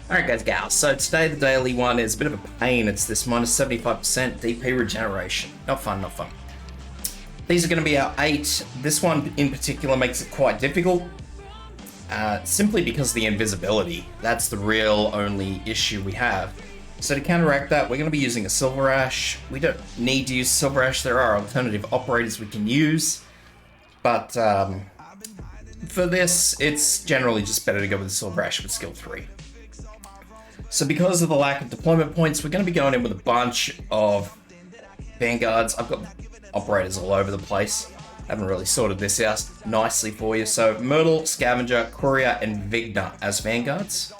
Alright guys, gals, so today the daily one is a bit of a pain. It's this minus 75% DP regeneration. Not fun, not fun. These are going to be our 8. This one in particular makes it quite difficult. Simply because of the invisibility. That's the real only issue we have. So to counteract that, we're going to be using a Silver Ash. We don't need to use Silver Ash. There are alternative operators we can use. But for this, it's generally just better to go with the Silver Ash with skill 3. So because of the lack of deployment points, we're going to be going in with a bunch of Vanguards. I've got operators all over the place. Haven't really sorted this out nicely for you. So Myrtle, Scavenger, Courier, and Vigna as Vanguards.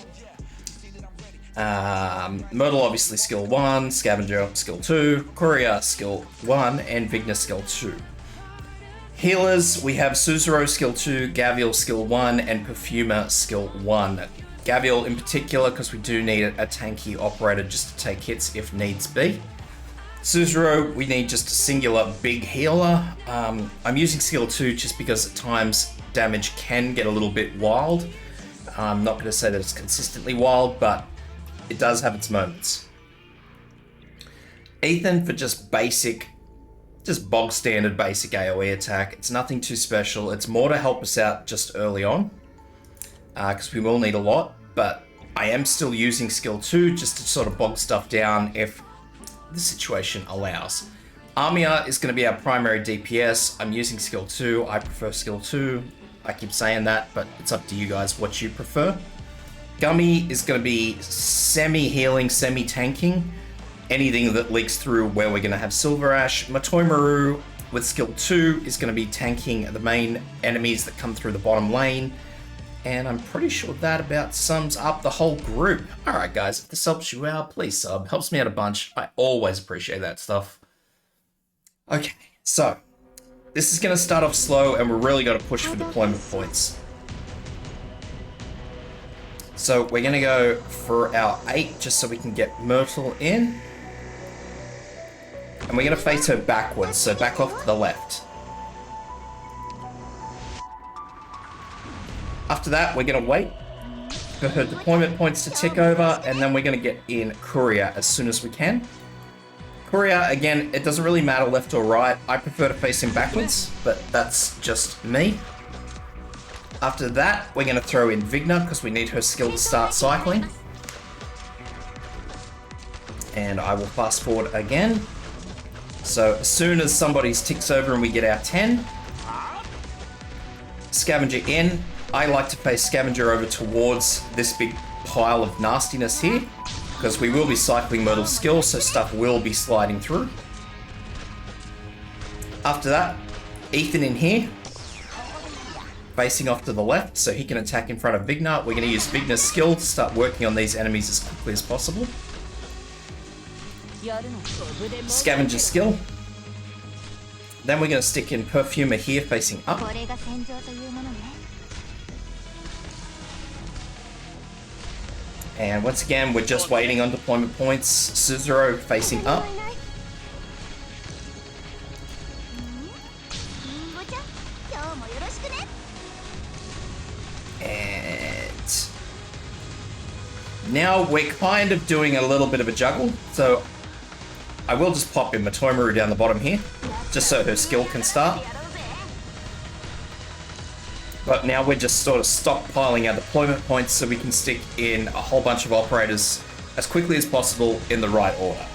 Myrtle obviously skill 1, Scavenger skill 2, Courier skill 1, and Vigna skill 2. Healers, we have Suzerain skill 2, Gavial skill 1, and Perfumer skill 1. Gavial in particular, because we do need a tanky operator just to take hits if needs be. Suzerain, we need just a singular big healer. I'm using skill 2 just because at times damage can get a little bit wild. I'm not going to say that it's consistently wild, but it does have its moments. Ethan for just basic, just bog standard basic AoE attack. It's nothing too special. It's more to help us out just early on, because we will need a lot, but I am still using skill 2 just to sort of bog stuff down if the situation allows. Armia is going to be our primary DPS. I'm using skill 2. I prefer skill 2. I keep saying that, but it's up to you guys what you prefer. Gummy is going to be semi-healing, semi-tanking. Anything that leaks through where we're going to have Silver Ash. Matoimaru with skill 2 is going to be tanking the main enemies that come through the bottom lane. And I'm pretty sure that about sums up the whole group. Alright guys, if this helps you out, please sub. Helps me out a bunch. I always appreciate that stuff. Okay, so this is going to start off slow and we're really got to push for deployment points. So we're going to go for our 8 just so we can get Myrtle in. And we're going to face her backwards, so back off to the left. After that, we're going to wait for her deployment points to tick over, and then we're going to get in Courier as soon as we can. Courier, again, it doesn't really matter left or right. I prefer to face him backwards, but that's just me. After that, we're going to throw in Vigna, because we need her skill to start cycling. And I will fast forward again. So as soon as somebody's ticks over and we get our 10, Scavenger in. I like to face Scavenger over towards this big pile of nastiness here, because we will be cycling Myrtle's skill, so stuff will be sliding through. After that, Ethan in here, facing off to the left, so he can attack in front of Vigna. We're going to use Vigna's skill to start working on these enemies as quickly as possible. Scavenger skill. Then we're going to stick in Perfumer here, facing up. And once again, we're just waiting on deployment points. Suzerain facing up. And now we're kind of doing a little bit of a juggle. So I will just pop in Matoimaru down the bottom here, just so her skill can start. But now we're just sort of stockpiling our deployment points so we can stick in a whole bunch of operators as quickly as possible in the right order.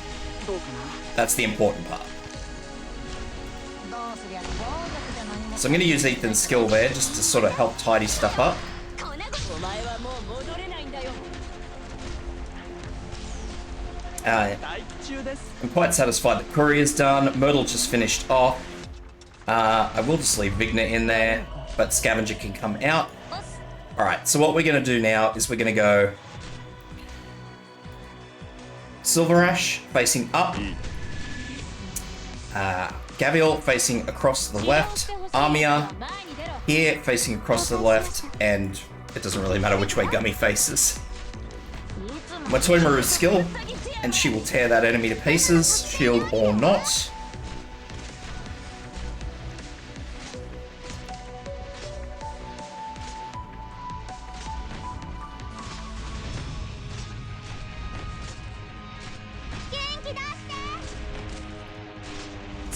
That's the important part. So I'm going to use Ethan's skill there just to sort of help tidy stuff up. I'm quite satisfied that Courier's done. Myrtle just finished off. I will just leave Vigna in there, but Scavenger can come out. Alright, so what we're going to do now is we're going to go Silver Ash facing up, Gavial facing across to the left, Armia here facing across to the left, and it doesn't really matter which way Gummy faces. Matoimaru's skill, and she will tear that enemy to pieces, shield or not.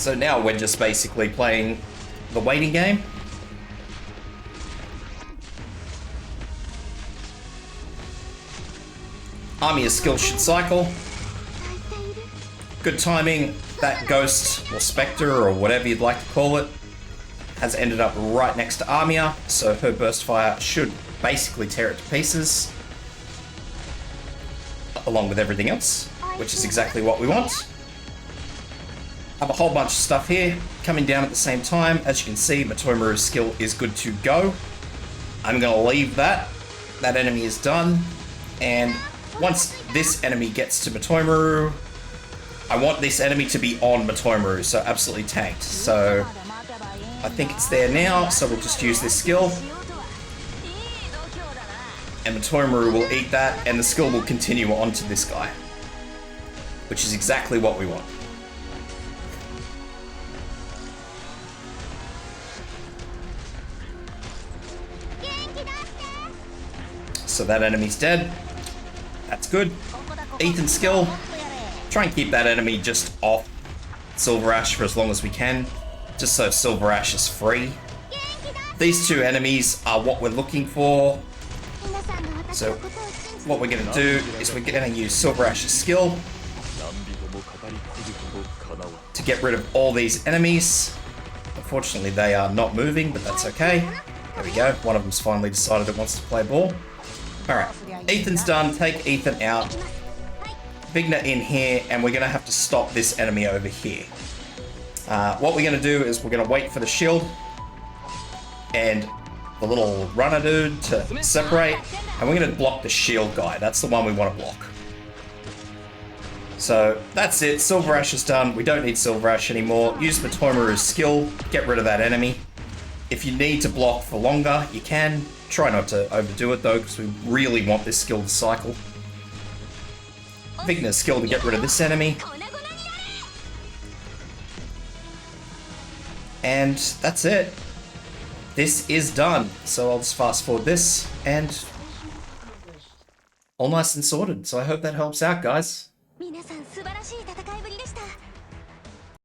So now we're just basically playing the waiting game. Army of skills should cycle. Good timing. That ghost or spectre or whatever you'd like to call it has ended up right next to Armia, so her burst fire should basically tear it to pieces, along with everything else, which is exactly what we want. Have a whole bunch of stuff here coming down at the same time. As you can see, Matomaru's skill is good to go. I'm going to leave that. That enemy is done. And once this enemy gets to Matomaru, I want this enemy to be on Matomaru, so absolutely tanked. So I think it's there now, so we'll just use this skill. And Matomaru will eat that, and the skill will continue onto this guy, which is exactly what we want. So that enemy's dead. That's good. Ethan's skill. Try and keep that enemy just off Silver Ash for as long as we can, just so Silver Ash is free. These two enemies are what we're looking for. So what we're going to do is we're going to use Silver Ash's skill to get rid of all these enemies. Unfortunately, they are not moving, but that's okay. There we go. One of them's finally decided it wants to play ball. Alright, Ethan's done. Take Ethan out. Vigna in here, and we're going to have to stop this enemy over here. What we're going to do is we're going to wait for the shield and the little runner dude to separate, and we're going to block the shield guy. That's the one we want to block. So that's it. Silver Ash is done. We don't need Silver Ash anymore. Use Matomaru's skill. Get rid of that enemy. If you need to block for longer, you can. Try not to overdo it though, because we really want this skill to cycle. Vigna's skill to get rid of this enemy. And that's it. This is done. So I'll just fast forward this, and all nice and sorted. So I hope that helps out, guys.